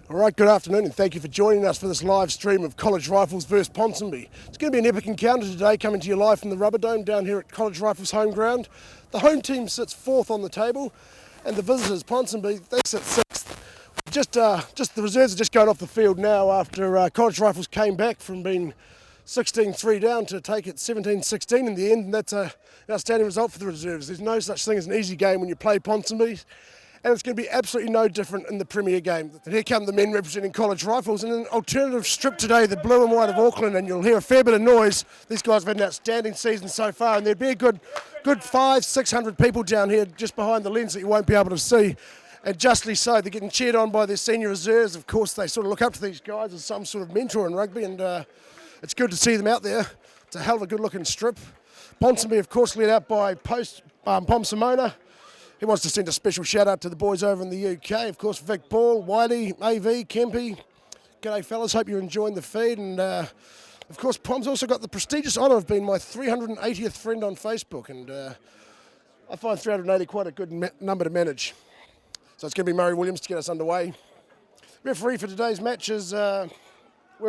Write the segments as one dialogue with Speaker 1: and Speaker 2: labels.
Speaker 1: All right, good afternoon and thank you for joining us for this live stream of College Rifles versus Ponsonby. It's going to be an epic encounter today, coming to you live from the Rubber Dome down here at College Rifles home ground. The home team sits fourth on the table and the visitors, Ponsonby, they sit sixth. Just the reserves are just going off the field now after College Rifles came back from being 16-3 down to take it 17-16 in the end, and that's an outstanding result for the reserves. There's no such thing as an easy game when you play Ponsonby. And it's going to be absolutely no different in the Premier game. And here come the men representing College Rifles in an alternative strip today, the blue and white of Auckland, and you'll hear a fair bit of noise. These guys have had an outstanding season so far, and there'd be a good 500-600 people down here just behind the lens that you won't be able to see. And justly so, they're getting cheered on by their senior reserves. Of course, they sort of look up to these guys as some sort of mentor in rugby, and it's good to see them out there. It's a hell of a good-looking strip. Ponsonby, of course, led out by Pom Simona. He wants to send a special shout out to the boys over in the UK. Of course, Vic Ball, Whitey, AV, Kempy. G'day fellas, hope you're enjoying the feed. And of course, Pom's also got the prestigious honour of being my 380th friend on Facebook. And I find 380 quite a good number to manage. So it's going to be Murray Williams to get us underway. Referee for today's match is wearing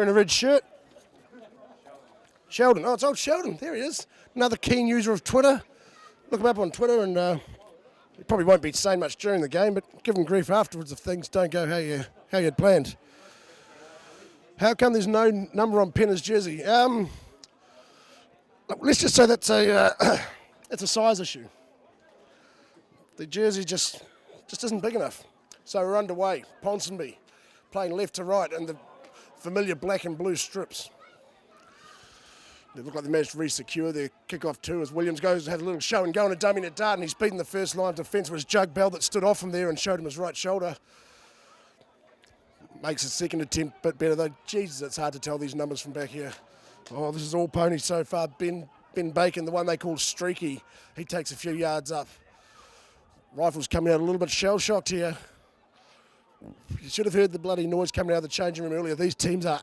Speaker 1: a red shirt. Sheldon. Oh, it's old Sheldon. There he is. Another keen user of Twitter. Look him up on Twitter and... He probably won't be saying much during the game, but give him grief afterwards if things don't go how you'd planned. How come there's no number on Penner's jersey? Let's just say that's it's a size issue. The jersey just isn't big enough. So we're underway. Ponsonby playing left to right in the familiar black and blue strips. They look like they managed to re-secure their kick-off too as Williams goes to have a little show and go on a dummy at dart, and he's beaten the first line of defence. It was Jug Bell that stood off him there and showed him his right shoulder. Makes his second attempt a bit better though. Jesus, it's hard to tell these numbers from back here. Oh, this is all ponies so far. Ben Bacon, the one they call Streaky, he takes a few yards up. Rifles coming out a little bit shell-shocked here. You should have heard the bloody noise coming out of the changing room earlier. These teams are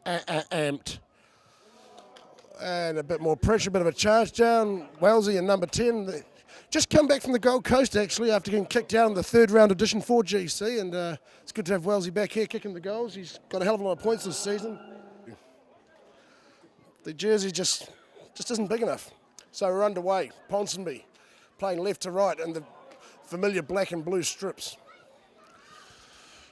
Speaker 1: amped. And a bit more pressure, a bit of a charge down. Wellesley and number 10. They just come back from the Gold Coast, actually, after getting kicked down in the third round edition for GC. And it's good to have Wellesley back here kicking the goals. He's got a hell of a lot of points this season. The jersey just isn't big enough. So we're underway. Ponsonby playing left to right in the familiar black and blue strips.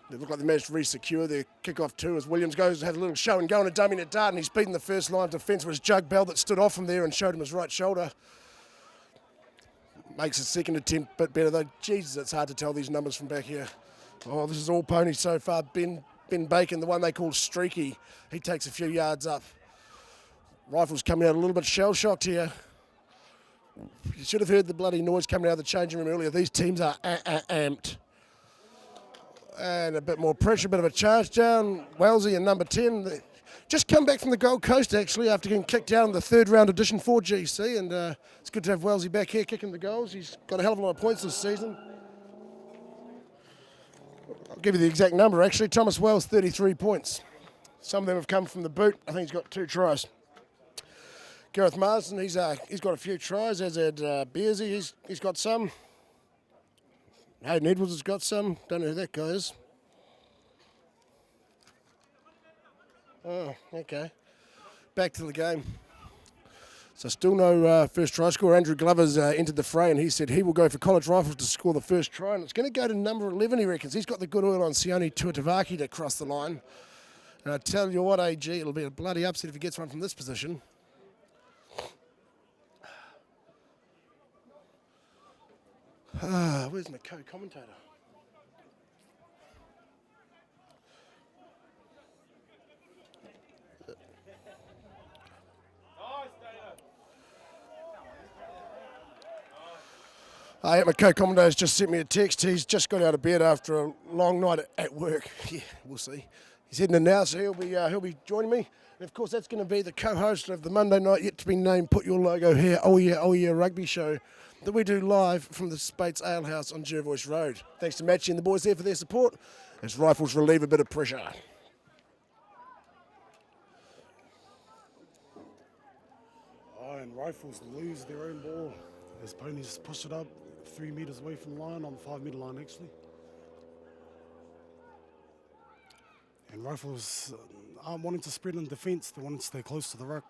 Speaker 1: They look like they managed to re-secure their kick-off too as Williams goes to have a little show and go on a dummy at dart, and he's beaten the first line of defence. It was Jug Bell that stood off him there and showed him his right shoulder. Makes his second attempt a bit better though. Jesus, it's hard to tell these numbers from back here. Oh, this is all ponies so far. Ben Bacon, the one they call Streaky, he takes a few yards up. Rifles coming out a little bit shell-shocked here. You should have heard the bloody noise coming out of the changing room earlier. These teams are amped. And a bit more pressure, a bit of a charge down. Wellesley and number 10. They just come back from the Gold Coast, actually, after getting kicked down in the third round edition for GC. And it's good to have Wellesley back here kicking the goals. He's got a hell of a lot of points this season. I'll give you the exact number, actually. Thomas Wells, 33 points. Some of them have come from the boot. I think he's got 2 tries. Gareth Marsden, he's got a few tries, as had Bearsy. He's got some. Hayden Edwards has got some. Don't know who that guy is. Oh, okay. Back to the game. So still no first try scorer. Andrew Glover's entered the fray, and he said he will go for College Rifles to score the first try, and it's going to go to number 11, he reckons. He's got the good oil on Sione Tuatavaki to cross the line. And I tell you what, AG, it'll be a bloody upset if he gets one from this position. Where's my co-commentator? My co-commentator's just sent me a text. He's just got out of bed after a long night at work. Yeah, we'll see. He's heading in now, so he'll be joining me. And of course, that's going to be the co-host of the Monday night yet to be named Put Your Logo Here, Oh Yeah rugby show that we do live from the Spates Ale House on Jervois Road. Thanks to Matchy and the boys there for their support as Rifles relieve a bit of pressure.
Speaker 2: Oh, and Rifles lose their own ball as ponies push it up 3 metres away from the line, on the 5 metre line actually. And Rifles aren't wanting to spread in defence, they want to stay close to the ruck.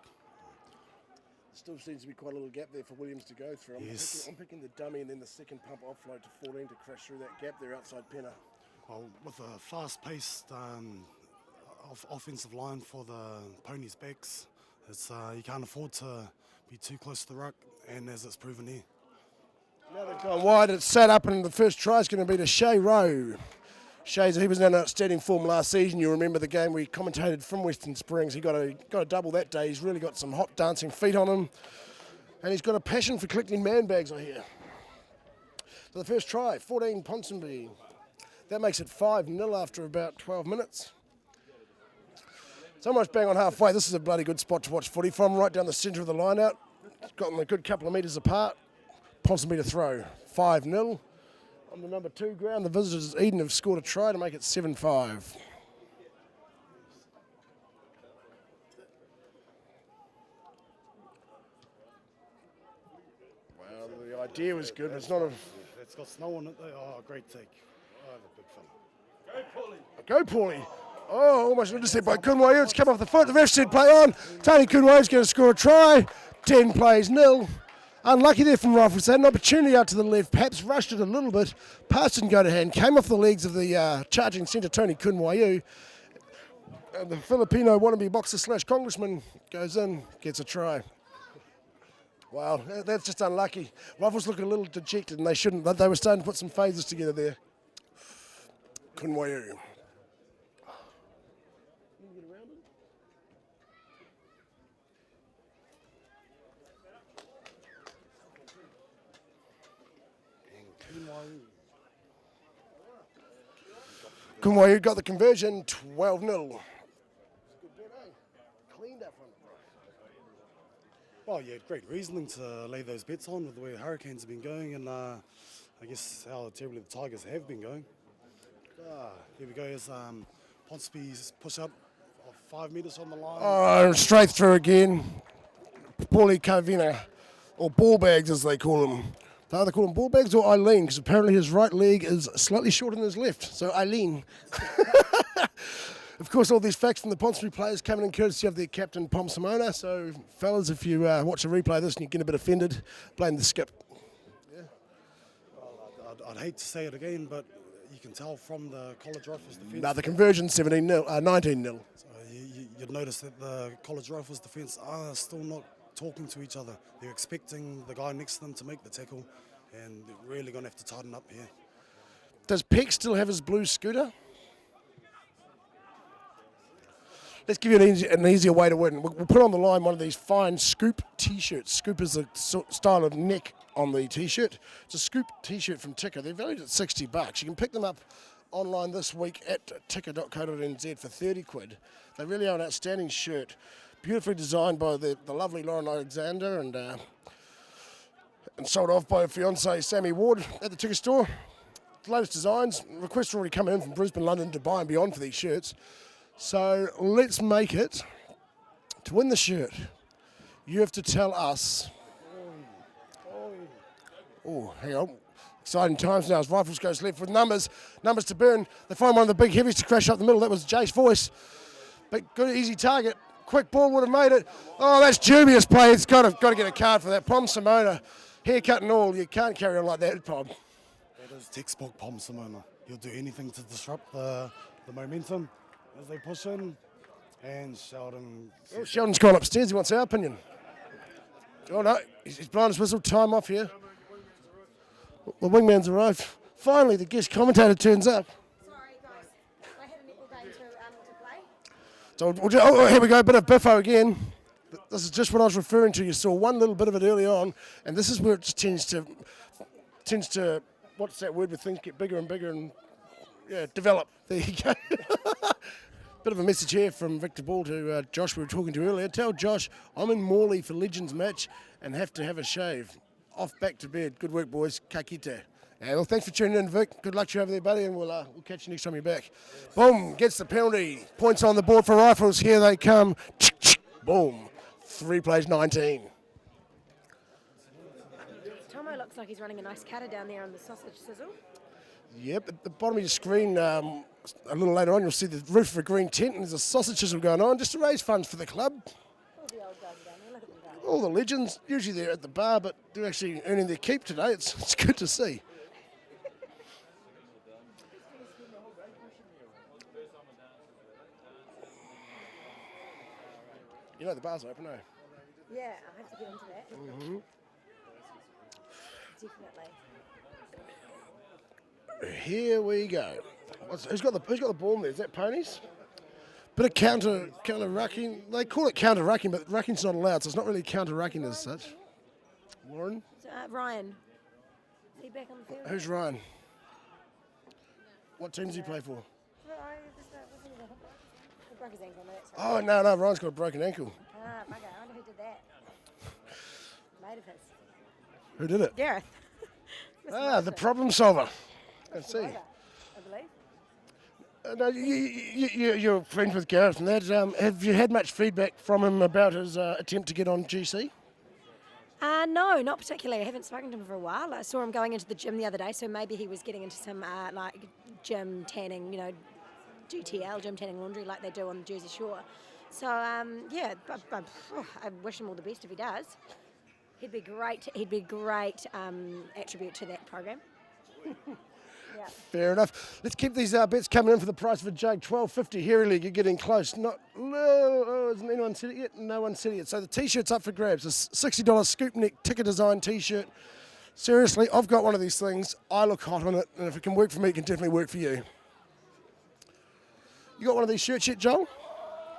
Speaker 1: Still seems to be quite a little gap there for Williams to go through.
Speaker 2: Yes.
Speaker 1: I'm picking the dummy and then the second pump offload to 14 to crash through that gap there outside Penner.
Speaker 2: Well, with a fast-paced offensive line for the Ponies' backs, it's, you can't afford to be too close to the ruck, and as it's proven here.
Speaker 1: Now they've gone wide, it's set up, and the first try is going to be to Shay Rowe. Shay's, he was in outstanding form last season. You remember the game we commentated from Western Springs. He got a double that day. He's really got some hot dancing feet on him, and he's got a passion for collecting man bags, I hear. So the first try, 14 Ponsonby. That makes it 5-0 after about 12 minutes. It's almost bang on halfway. This is a bloody good spot to watch footy from, right down the centre of the line out. Got them a good couple of metres apart. Ponsonby to throw, 5-0. On the number 2 ground, the visitors Eden have scored a try to make it 7-5. Well, the idea was good, but it's not a...
Speaker 2: It's got snow on it though. Oh, great take. Oh, the big fella.
Speaker 1: Go, Paulie. Oh, almost intercepted by Kunwayu. It's come off the foot. The ref said play on. Tony Kunwayu's going to score a try. 10 plays, 0. Unlucky there from Rifles. They had an opportunity out to the left, perhaps rushed it a little bit. Pass didn't go to hand. Came off the legs of the charging centre, Tony Kunwayu. And the Filipino wannabe boxer / congressman goes in, gets a try. Wow, that's just unlucky. Rifles look a little dejected, and they shouldn't. They were starting to put some phases together there. Kunwayu. Kunwayu got the conversion, 12-0. Cleaned up from the
Speaker 2: Well, yeah, great reasoning to lay those bets on with the way the Hurricanes have been going, and I guess how terribly the Tigers have been going. Here we go, here's Ponsonby's push up of 5 metres on the line.
Speaker 1: Oh, straight through again. Paulie Kavina, or ball bags as they call him. They either call him ball bags or Eileen, because apparently his right leg is slightly shorter than his left. So Eileen. Of course, all these facts from the Ponsonby players coming in courtesy of their captain, Pom Simona. So, fellas, if you watch a replay of this and you get a bit offended, blame the skip.
Speaker 2: Yeah. Well, I'd hate to say it again, but you can tell from the College Rifles defence.
Speaker 1: No, the conversion 19-0.
Speaker 2: So you'd notice that the College Rifles defence are still not talking to each other. They're expecting the guy next to them to make the tackle, and they're really going to have to tighten up here.
Speaker 1: Does Peck still have his blue scooter? Let's give you an easier way to win. We'll put on the line one of these fine Scoop T-shirts. Scoop is the style of neck on the T-shirt. It's a Scoop T-shirt from Ticker. They're valued at $60. You can pick them up online this week at ticker.co.nz for 30 quid. They really are an outstanding shirt. Beautifully designed by the lovely Lauren Alexander and sold off by her fiance Sammy Ward at the Ticker store. The latest designs. Requests are already coming in from Brisbane, London, Dubai and beyond for these shirts. So let's make it. To win the shirt, you have to tell us. Oh, hang on. Exciting times now as Rifles goes left with numbers. Numbers to burn. They find one of the big heavies to crash up the middle. That was Jay's voice. But good, easy target. Quick ball would have made it. Oh, that's dubious play. It's got to get a card for that. Pom Simona, haircut and all. You can't carry on like that, Pom.
Speaker 2: That is textbook Pom Simona. He'll do anything to disrupt the momentum as they push in. And Sheldon.
Speaker 1: Oh, Sheldon's gone upstairs. He wants our opinion. Oh, no. He's blowing his whistle. Time off here. The wingman's arrived. Finally, the guest commentator turns up.
Speaker 3: Sorry, guys. I had a netball game to play.
Speaker 1: So here we go, a bit of biffo again. This is just what I was referring to. You saw one little bit of it early on, and this is where it just tends to, what's that word where things get bigger and bigger and, yeah, develop. There you go. Bit of a message here from Victor Ball to Josh we were talking to earlier. Tell Josh I'm in Morley for Legends match and have to have a shave. Off back to bed. Good work, boys. Ka kite. Yeah, well, thanks for tuning in, Vic. Good luck to you over there, buddy, and we'll catch you next time you're back. Boom, gets the penalty. Points on the board for Rifles. Here they come. Boom. 3 plays, 19.
Speaker 3: Tomo looks like he's running a nice cutter down there on the sausage sizzle.
Speaker 1: Yep, at the bottom of your screen, a little later on, you'll see the roof of a green tent, and there's a sausage chisel going on just to raise funds for the club.
Speaker 3: All the old guys are down there. Look at them go.
Speaker 1: All the legends, usually they're at the bar, but they're actually earning their keep today. It's good to see. You know the bar's open, eh?
Speaker 3: Yeah, I have to get into that.
Speaker 1: Mm-hmm.
Speaker 3: Definitely.
Speaker 1: Here we go. Who's got the ball there? Is that Ponies? Bit of counter rucking. They call it counter rucking, but rucking's not allowed, so it's not really counter rucking as such. Warren?
Speaker 3: Ryan. Is he back on the field?
Speaker 1: Who's Ryan? What team does he play for?
Speaker 3: He broke his ankle.
Speaker 1: Oh, no, Ryan's got a broken ankle.
Speaker 3: Ah, bugger. I wonder who did that. Mate of his.
Speaker 1: Who did it?
Speaker 3: Gareth.
Speaker 1: The problem solver. Let's see.
Speaker 3: I believe.
Speaker 1: No, you're friends with Gareth and that. Have you had much feedback from him about his attempt to get on GC?
Speaker 3: No, not particularly. I haven't spoken to him for a while. I saw him going into the gym the other day, so maybe he was getting into some gym tanning, GTL, gym tanning laundry like they do on the Jersey Shore. So, I wish him all the best if he does. He'd be great. He'd be great attribute to that program. Yeah.
Speaker 1: Fair enough. Let's keep these bets coming in for the price of a jug. $12.50. Hairy League, you're getting close. Hasn't anyone said it yet? No one said it yet. So the T-shirt's up for grabs. A $60 scoop neck ticker design T-shirt. Seriously, I've got one of these things. I look hot on it, and if it can work for me, it can definitely work for you. You got one of these shirts yet, Joel?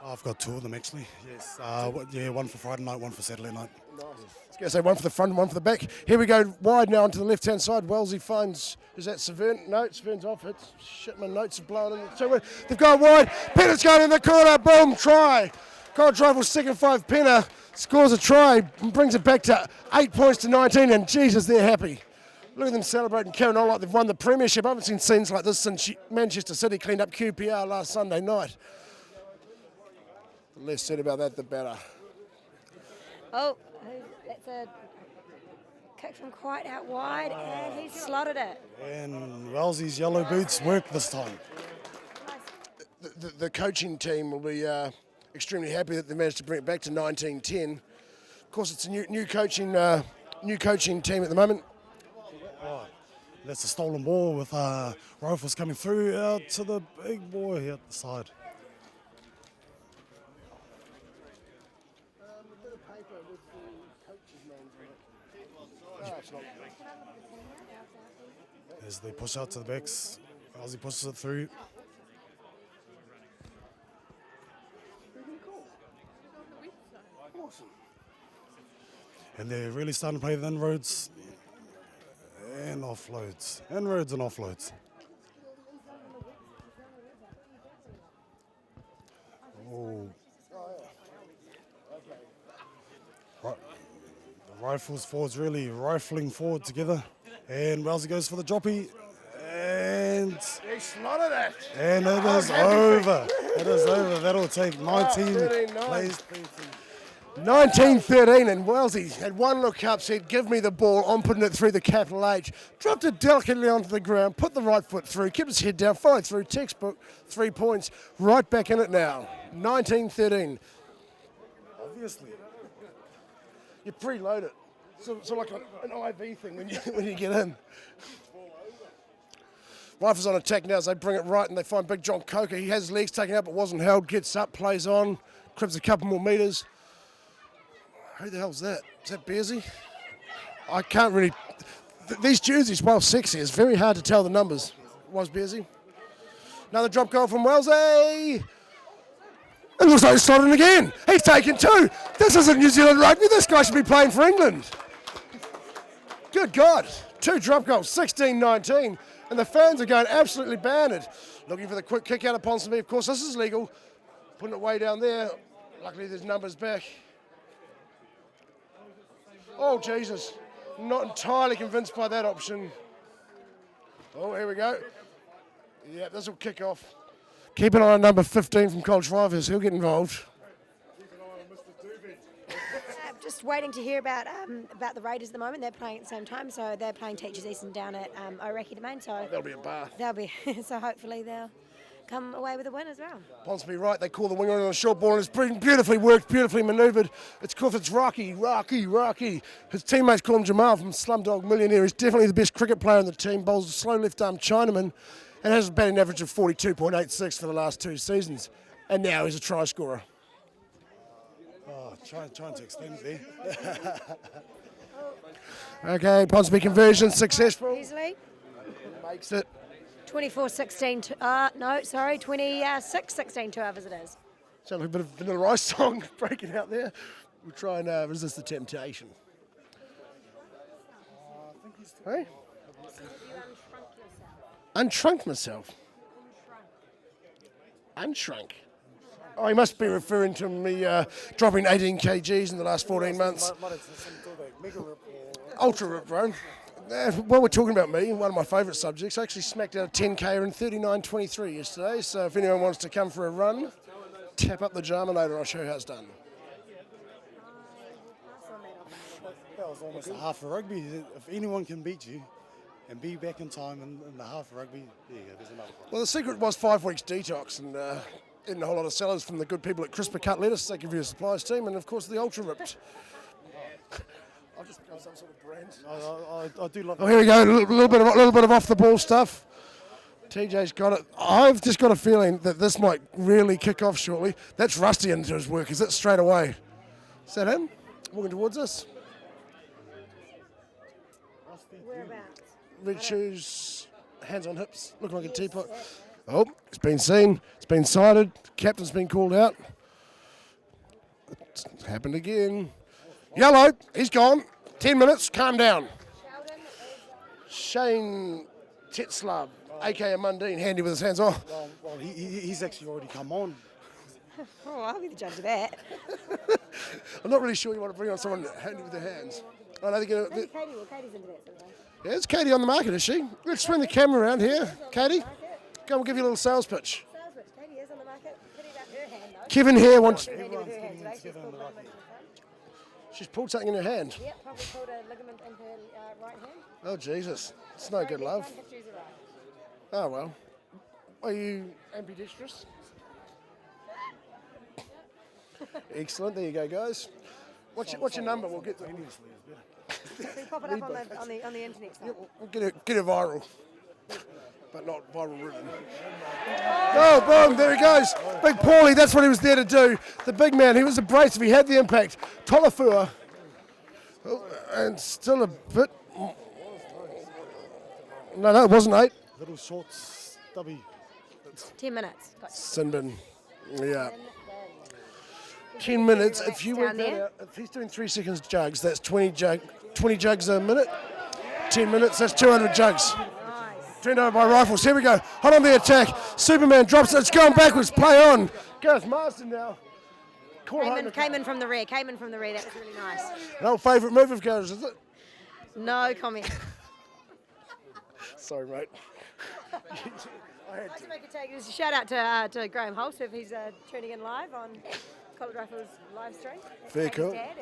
Speaker 2: I've got two of them actually. Yes. One for Friday night, one for Saturday night.
Speaker 1: Nice. I was going to say one for the front and one for the back. Here we go wide now onto the left-hand side. Wellesley finds, is that Severn? No, Severn's off. It's shit, my notes are blowing in. So they've gone wide. Penner's going in the corner. Boom, try. College Rifles second 5. Penner scores a try, brings it back to 8 points to 19, and Jesus, they're happy. Look at them celebrating, carrying on like they've won the premiership. I haven't seen scenes like this since Manchester City cleaned up QPR last Sunday night. The less said about that, the better.
Speaker 3: Oh, that's a kick from quite out wide, and he slotted it.
Speaker 2: And Wellesley's yellow boots work this time.
Speaker 1: The coaching team will be extremely happy that they managed to bring it back to 1910. Of course, it's a new coaching team at the moment.
Speaker 2: That's a stolen ball with Rifles coming through out to the big boy here at the side. As they push out to the backs, Ozzy pushes it through.
Speaker 1: Awesome.
Speaker 2: And they're really starting to play the inroads and offloads. Inroads and offloads. Oh. Right. The Rifles forwards really rifling forward together. And Wellesley goes for the droppy. And
Speaker 1: He slotted it.
Speaker 2: And it is over. It is over. That'll take 19 plays.
Speaker 1: 19-13, and Wellesley had one look up, said, give me the ball, I'm putting it through the capital H. Dropped it delicately onto the ground, put the right foot through, kept his head down, followed through, textbook, 3 points, right back in it now. 19-13.
Speaker 2: Obviously.
Speaker 1: You preload it. So like an IV thing when you get in. Rifles on attack now as they bring it right and they find Big John Coker. He has his legs taken out but wasn't held, gets up, plays on, cribs a couple more metres. Who the hell's that? Is that Bearsy? I can't really... These jerseys, while sexy, it's very hard to tell the numbers. Was Bearsy. Another drop goal from Wellesley. It looks like he's slotting again. He's taken 2. This isn't New Zealand rugby. This guy should be playing for England. Good God. 2 drop goals, 16-19. And the fans are going absolutely banded. Looking for the quick kick out of Ponsonby. Of course, this is legal. Putting it way down there. Luckily, there's numbers back. Oh, Jesus. Not entirely convinced by that option. Oh, here we go. Yeah, this will kick off. Keep an eye on number 15 from College Rifles. He'll get involved.
Speaker 3: Just waiting to hear about the Raiders at the moment. They're playing at the same time, so they're playing Teachers Eastern down at Oraki Domain. So
Speaker 1: That'll be a bar.
Speaker 3: they'll be so hopefully they'll come away with a win as well.
Speaker 1: Ponsonby right, they call the winger on a short ball and it's been beautifully worked, beautifully manoeuvred. It's Clifford's Rocky. His teammates call him Jamal from Slumdog Millionaire. He's definitely the best cricket player in the team, bowls a slow left-arm Chinaman and has a batting average of 42.86 for the last 2 seasons. And now he's a try scorer.
Speaker 2: Oh, trying to extend it there.
Speaker 1: Okay, Ponsonby conversion successful.
Speaker 3: Easily.
Speaker 1: Makes it.
Speaker 3: 26-16 to our visitors.
Speaker 1: Sounds like a bit of Vanilla Ice song breaking out there. We'll try and resist the temptation. Hey? Unshrunk myself. Unshrunk. Oh, he must be referring to me dropping 18 kgs in the last 14 months. Ultra rip, bro. While we're talking about me, one of my favourite subjects, I actually smacked out a 10K in 39.23 yesterday. So if anyone wants to come for a run, tap up the Jama later. I'll show you how it's done.
Speaker 2: That was almost a half a rugby. If anyone can beat you and be back in time in the half a rugby, there you go, there's another one.
Speaker 1: Well, the secret was 5 weeks detox and eating a whole lot of salads from the good people at CRISPR Cut Lettuce. Thank you for your supplies team, and of course the Ultra Ripped. I've just got some sort of brand.
Speaker 2: I do love
Speaker 1: Oh, here we go. A little bit of off the ball stuff. TJ's got it. I've just got a feeling that this might really kick off shortly. That's Rusty into his work. Is it straight away? Is that him? Walking towards us.
Speaker 3: Whereabouts?
Speaker 1: Red shoes, hands on hips, looking like a teapot. Oh, it's been seen. It's been sighted. Captain's been called out. It's happened again. Yellow. He's gone. 10 minutes. Calm down. Shane Tetzlav, a.k.a. Mundine, handy with his hands on.
Speaker 2: Well, he's actually already come on.
Speaker 3: Oh, I'll be the judge of that.
Speaker 1: I'm not really sure you want to bring on someone handy with their hands. I don't think
Speaker 3: Maybe Katie. Well, Katie's into that sort of thing.
Speaker 1: yeah, it's Katie on the market, is she? Let's swing the camera around here. Katie, come, we'll give you a little sales pitch.
Speaker 3: Sales pitch. Katie is on the market. Pity about her hand, though.
Speaker 1: Kevin here wants...
Speaker 3: Handy with her hand today. She's pulled a ligament in the front.
Speaker 1: She's pulled something in her hand.
Speaker 3: Yep, probably pulled a ligament in her right hand.
Speaker 1: Oh, Jesus. It's no good, love. Oh, well. Are you ambidextrous? Excellent. There you go, guys. What's your number? We'll get the...
Speaker 3: So you pop it up on the internet stuff.
Speaker 1: We'll get it viral. But not viral written. Oh, boom, there he goes. Big Paulie, that's what he was there to do. The big man, he was abrasive, he had the impact. Tolafua, and still a bit... No, it wasn't 8.
Speaker 2: Little short, stubby.
Speaker 3: 10 minutes. Got
Speaker 1: Sinbin, yeah. 10 minutes, if you work
Speaker 3: Down
Speaker 1: that
Speaker 3: there.
Speaker 1: out, if he's doing 3 seconds jugs, that's 20 jugs a minute. 10 minutes, that's 200 jugs.
Speaker 3: nice.
Speaker 1: Turned over by Rifles. Here we go. Hot on the attack. Superman drops it. It's going backwards. Play on. Gareth Marsden now.
Speaker 3: Came in from the rear. That was really nice.
Speaker 1: An old favourite move of Gareth's, is it?
Speaker 3: No comment.
Speaker 1: Sorry, mate.
Speaker 3: I'd like to make a shout out to Graham Holt if he's tuning in live on College Rifles live stream.
Speaker 1: Very
Speaker 3: Thank his
Speaker 1: cool.
Speaker 3: dad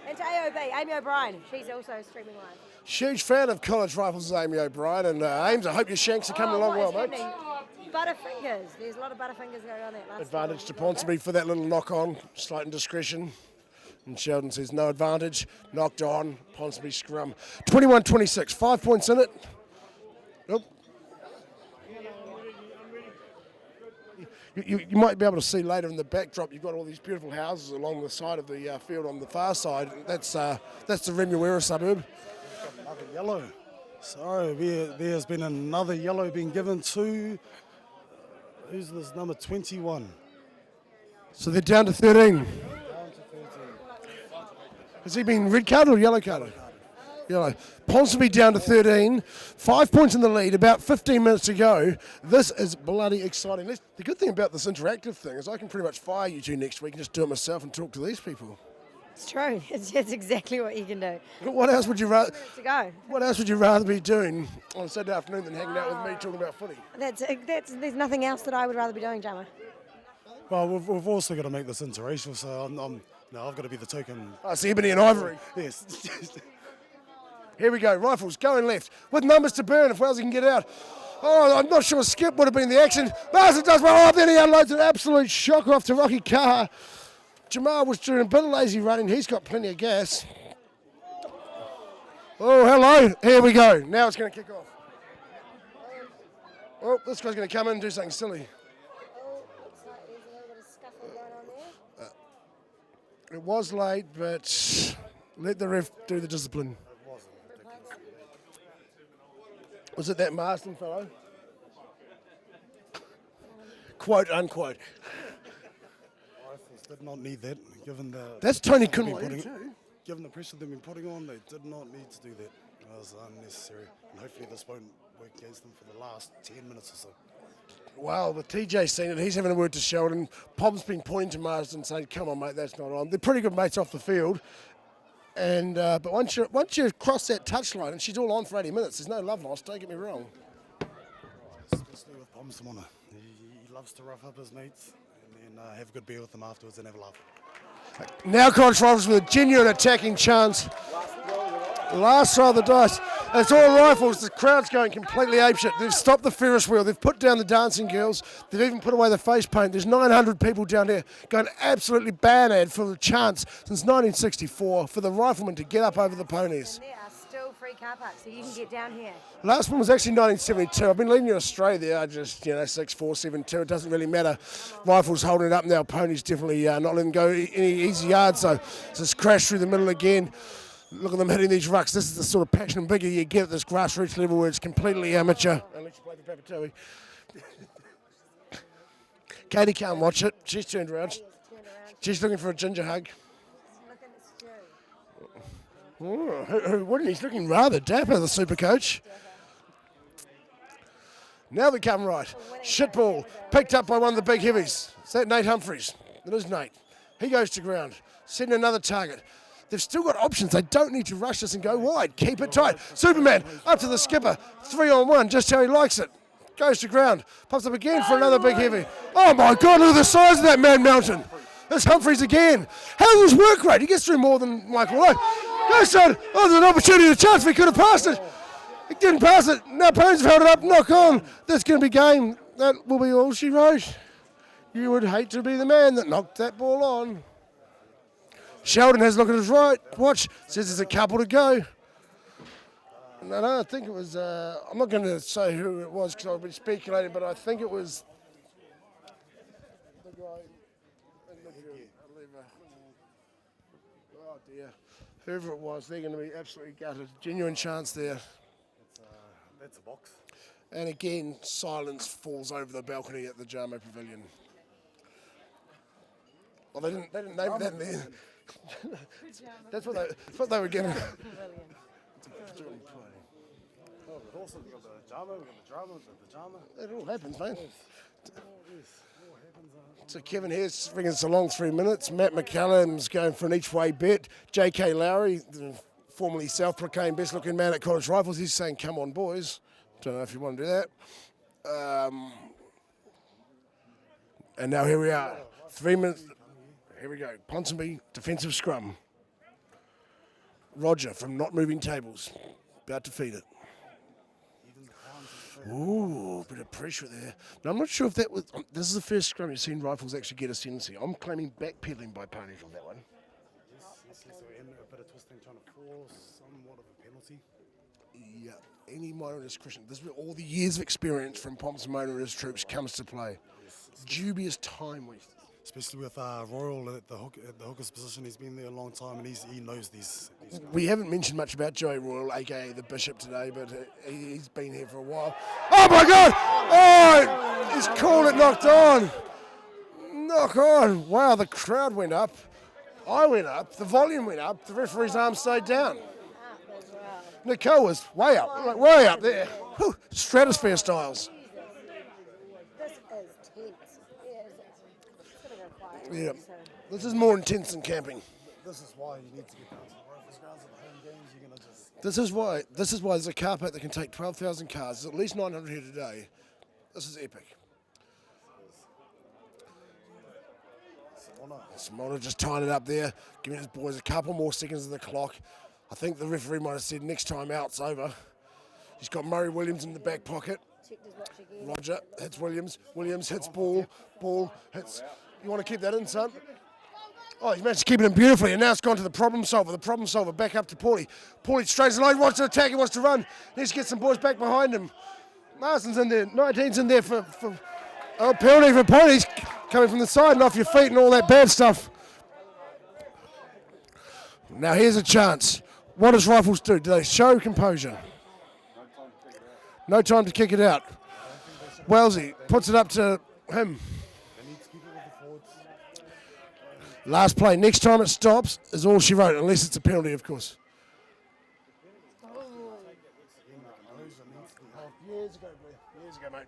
Speaker 3: and to AOB, Amy O'Brien. She's also streaming live.
Speaker 1: Huge fan of College Rifles, Amy O'Brien. And Ames, I hope your shanks are coming along well,
Speaker 3: what
Speaker 1: mate.
Speaker 3: is happening? Butterfingers. There's a lot of butterfingers going on that last
Speaker 1: Advantage to
Speaker 3: time.
Speaker 1: Ponsonby for that little knock on. Slight indiscretion. And Sheldon says no advantage. Knocked on. Ponsonby scrum. 21-26. 5 points in it. Nope. You might be able to see later in the backdrop, you've got all these beautiful houses along the side of the field on the far side. That's the Remuera suburb.
Speaker 2: Another yellow. So there's been another yellow being given to, who's this, number 21?
Speaker 1: So they're down to 13.
Speaker 2: Down to 13.
Speaker 1: Has he been red carded or yellow carded? Yellow. Ponsonby down to 13. 5 points in the lead, about 15 minutes to go. This is bloody exciting. The good thing about this interactive thing is I can pretty much fire you two next week and just do it myself and talk to these people.
Speaker 3: It's true. It's exactly what you can do.
Speaker 1: What else would you rather?
Speaker 3: To go.
Speaker 1: What else would you rather be doing on a Saturday afternoon than hanging out with me talking about footy?
Speaker 3: There's nothing else that I would rather be doing, Jama.
Speaker 2: Well, we've also got to make this interracial, so I'm No, I've got to be the token.
Speaker 1: Oh, it's ebony and ivory.
Speaker 2: Yes.
Speaker 1: Here we go, Rifles going left with numbers to burn if Wellesley can get out. Oh, I'm not sure Skip would have been the action. Marsden does well. Oh, then he unloads an absolute shocker off to Rocky Kaha. Jamal was doing a bit of lazy running. He's got plenty of gas. Oh, hello. Here we go. Now it's going to kick off. Oh, this guy's going to come in and do something silly.
Speaker 3: Oh, looks like there's a little bit of scuffle going on there.
Speaker 1: It was late, but let the ref do the discipline. Was it that Marsden fellow? Quote, unquote.
Speaker 2: Rifles did not need that, given the...
Speaker 1: That's Tony
Speaker 2: pressure they've been
Speaker 1: Kunwai
Speaker 2: putting-
Speaker 1: too.
Speaker 2: Given the pressure they've been putting on, they did not need to do that. It was unnecessary. And hopefully this won't work against them for the last 10 minutes or so.
Speaker 1: Wow, the TJ's seen it. He's having a word to Sheldon. Pom's been pointing to Marsden saying, come on, mate, that's not on. They're pretty good mates off the field. And but once you cross that touchline, and she's all on for 80 minutes, there's no love lost, don't get me wrong.
Speaker 2: Especially with Ponsonby. He loves to rough up his mates and then have a good beer with them afterwards and have a laugh.
Speaker 1: Now College Rifles with a genuine attacking chance. Last throw of the dice. It's all Rifles. The crowd's going completely apeshit. They've stopped the Ferris wheel. They've put down the dancing girls. They've even put away the face paint. There's 900 people down here going absolutely bad for the chance since 1964 for the riflemen to get up over the ponies.
Speaker 3: And there are still free car parks, so you can get down here.
Speaker 1: Last one was actually 1972. I've been leading you astray there. I just, 6, 4, 7, 2. It doesn't really matter. Rifles holding it up now. Ponies definitely not letting go any easy yards. So it's crashed through the middle again. Look at them hitting these rucks. This is the sort of passion and vigor you get at this grassroots level where it's completely amateur. Unless you play for Papatui. Katie can't watch it. She's turned around. She's looking for a ginger hug. He's looking rather dapper, the super coach. Now they come right. Shit ball. Picked up by one of the big heavies. Is that Nate Humphries? It is Nate. He goes to ground. Setting another target. They've still got options. They don't need to rush this and go wide. Keep it tight. Superman up to the skipper. 3-on-1, just how he likes it. Goes to ground. Pops up again for another big heavy. Oh my God, look at the size of that man mountain. It's Humphries again. How's his work rate? He gets through more than Michael Lowe. Goes on. Oh, there's an opportunity, a chance. We could have passed it. He didn't pass it. Now Ponies have held it up. Knock on. That's going to be game. That will be all she wrote. You would hate to be the man that knocked that ball on. Sheldon has a look at his right. Watch. Says there's a couple to go. No, I think it was, I'm not going to say who it was because I'll be speculating, but I think it was the guy in the oh dear. Whoever it was, they're going to be absolutely gutted. Genuine chance there.
Speaker 2: That's a box.
Speaker 1: And again, silence falls over the balcony at the Jamo Pavilion. Well, they didn't name that in there. That's what they were getting.
Speaker 2: Oh, we've also got the drama, we've got the drama, we've got the drama.
Speaker 1: It all happens, mate. So Kevin here's ringing us along 3 minutes. Matt McCallum's going for an each-way bet. J.K. Lowry, the formerly self-proclaimed best-looking man at College Rifles, he's saying, come on, boys. Don't know if you want to do that. And now here we are. 3 minutes. Here we go. Ponsonby, defensive scrum. Roger from Not Moving Tables. About to feed it. Ooh, a bit of pressure there. Now, I'm not sure if that was... this is the first scrum you've seen Rifles actually get ascendancy. I'm claiming backpedaling by ponies on that one.
Speaker 2: Yes, so in a bit of twisting, trying to force somewhat of a penalty.
Speaker 1: Yeah, any minor discretion. This is where all the years of experience from Pomps and Motor and his troops comes to play. Dubious time waste.
Speaker 2: Especially with Royal at the hooker's position, he's been there a long time and he knows these
Speaker 1: We haven't mentioned much about Joey Royal, aka the Bishop, today, but he's been here for a while. Oh my God! Oh, he's called it knocked on. Knock on. Wow, the crowd went up. I went up. The volume went up. The referee's arm stayed down. Nicole was way up, like way up there. Whew, stratosphere styles.
Speaker 3: This is tense.
Speaker 1: Yeah, this is more intense than camping.
Speaker 2: This is why you need to get down to the Rifles grounds at the home games. You're gonna just
Speaker 1: This is why there's a car park that can take 12,000 cars. There's at least 900 here today. This is epic.
Speaker 2: So
Speaker 1: Simona just tying it up there, giving his boys a couple more seconds of the clock. I think the referee might have said next time out's over. He's got Murray Williams in the back pocket. Roger hits Williams. Williams hits ball. Ball hits. You want to keep that in, son? Oh, he's managed to keep it in beautifully, and now it's gone to the problem solver. The problem solver back up to Paulie. Paulie straightens the line, he wants to attack, he wants to run. Needs to get some boys back behind him. Marston's in there, 19's in there for penalty for Paulie. He's coming from the side and off your feet and all that bad stuff. Now here's a chance. What does Rifles do? Do they show composure? No time to kick it out. Wellesley puts it up to him. Last play. Next time it stops is all she wrote, unless it's a penalty, of course. Years ago, mate.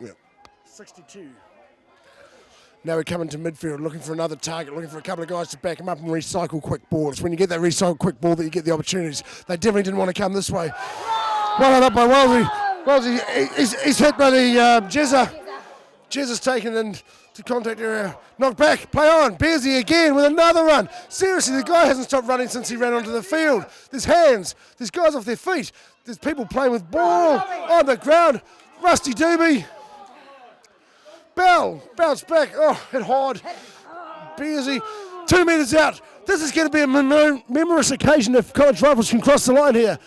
Speaker 1: Yeah. 62. Now we're coming to midfield, looking for another target, looking for a couple of guys to back him up and recycle quick ball. It's when you get that recycle quick ball that you get the opportunities. They definitely didn't want to come this way. Well up by Wellesley. Wellesley, he's hit by the Jezza. Jezza's taken into contact area. Knocked back, play on. Bearsy again with another run. Seriously, the guy hasn't stopped running since he ran onto the field. There's hands. There's guys off their feet. There's people playing with ball on the ground. Rusty Doobie. Bell, bounce back. Oh, hit hard. Bearsy, 2 metres out. This is going to be a memorous occasion if College Rifles can cross the line here.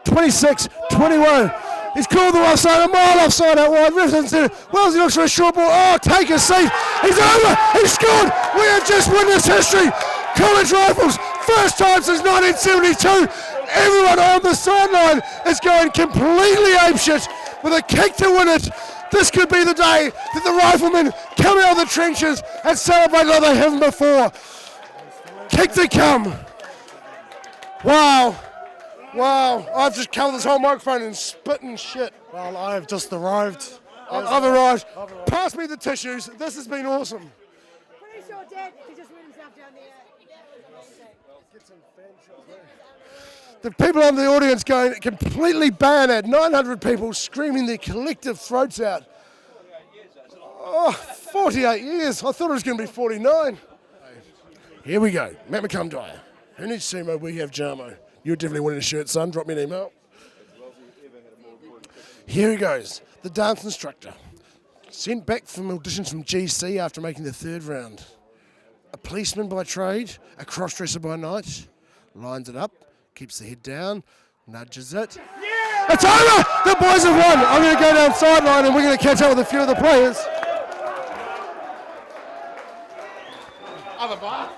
Speaker 1: 26-21. He's called the offside, a mile offside out wide. Wellesley looks for a short ball. Oh, take a seat. He's over. He's scored. We have just witnessed history. College Rifles, first time since 1972. Everyone on the sideline is going completely apeshit with a kick to win it. This could be the day that the Riflemen come out of the trenches and celebrate like they haven't before. Kick to come. Wow. Wow, I've just covered this whole microphone in spit and shit.
Speaker 2: Well, I've just arrived.
Speaker 1: I've arrived. Pass me the tissues. This has been awesome.
Speaker 3: Pretty sure Dad, he just went himself down there.
Speaker 1: The people in the audience going completely bayonet. 900 people screaming their collective throats out. Oh, 48 years. I thought it was going to be 49. Here we go. Matt McCumdyer. Who needs sumo? We have Jarmo. You're definitely winning a shirt, son. Drop me an email. Here he goes. The dance instructor. Sent back from auditions from GC after making the third round. A policeman by trade, a cross-dresser by night. Lines it up, keeps the head down, nudges it. Yeah! It's over! The boys have won! I'm going to go down sideline and we're going to catch up with a few of the players. Other bar.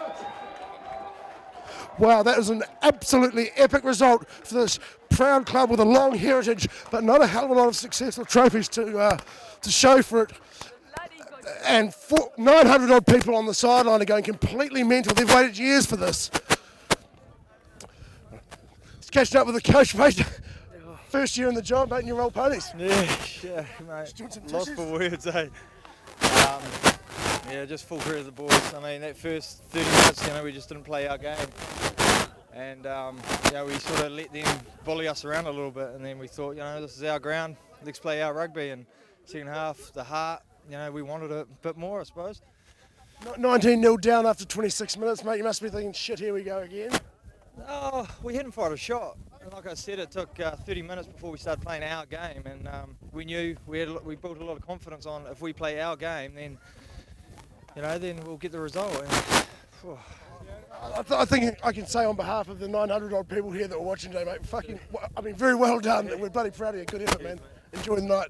Speaker 1: Wow, that was an absolutely epic result for this proud club with a long heritage, but not a hell of a lot of successful trophies to show for it. And 900 odd people on the sideline are going completely mental. They've waited years for this. Just catching up with the coach, mate. First year in the job, mate, and you roll ponies.
Speaker 4: Yeah, mate. Lost for words, eh? Yeah, just full credit to the boys. I mean, that first 30 minutes, we just didn't play our game. And, we sort of let them bully us around a little bit. And then we thought, this is our ground. Let's play our rugby. And second half, the heart, we wanted a bit more, I suppose.
Speaker 1: 19-0 down after 26 minutes, mate. You must be thinking, shit, here we go again.
Speaker 4: Oh, we hadn't fired a shot. And like I said, it took 30 minutes before we started playing our game. And we knew we built a lot of confidence on if we play our game, then then we'll get the result. And,
Speaker 1: I think I can say on behalf of the 900 odd people here that were watching today, mate, very well done. We're bloody proud of you. Good effort, man. Enjoy the night.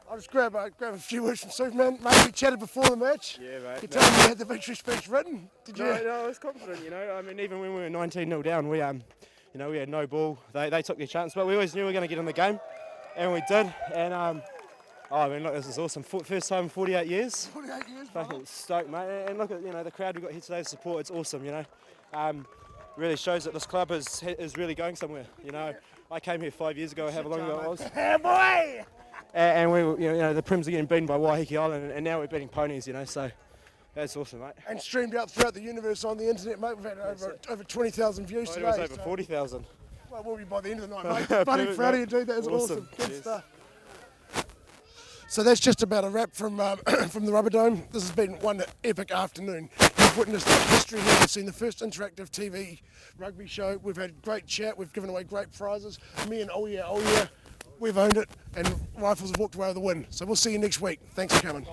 Speaker 1: I'll just grab a few words from Superman. Mate, we chatted before the match.
Speaker 5: Yeah, mate.
Speaker 1: You told me you had the victory speech written. Did you?
Speaker 5: No, I was confident, I mean, even when we were 19-0 down, we had no ball. They took their chance, but we always knew we were going to get in the game, and we did. And look, this is awesome. First time in 48 years.
Speaker 1: 48 years,
Speaker 5: fucking stoked, mate. And look at the crowd we got here today. The support, it's awesome. Really shows that this club is really going somewhere. I came here 5 years ago, however long ago it was.
Speaker 1: Hey, boy!
Speaker 5: And we were, the Prims are getting beaten by Waiheke Island, and now we're beating Ponies. So that's awesome, mate.
Speaker 1: And streamed out throughout the universe on the internet, mate. We've had over 20,000 views today.
Speaker 5: It was over 40,000.
Speaker 1: Well, we'll be by the end of the night, mate. Bloody proud of you, dude. That is awesome. Good stuff. So that's just about a wrap from from the Rubber Dome. This has been one epic afternoon. You've witnessed the history here. You've seen the first interactive TV rugby show. We've had great chat. We've given away great prizes. Me and oh yeah, we've owned it, and Rifles have walked away with a win. So we'll see you next week. Thanks for coming.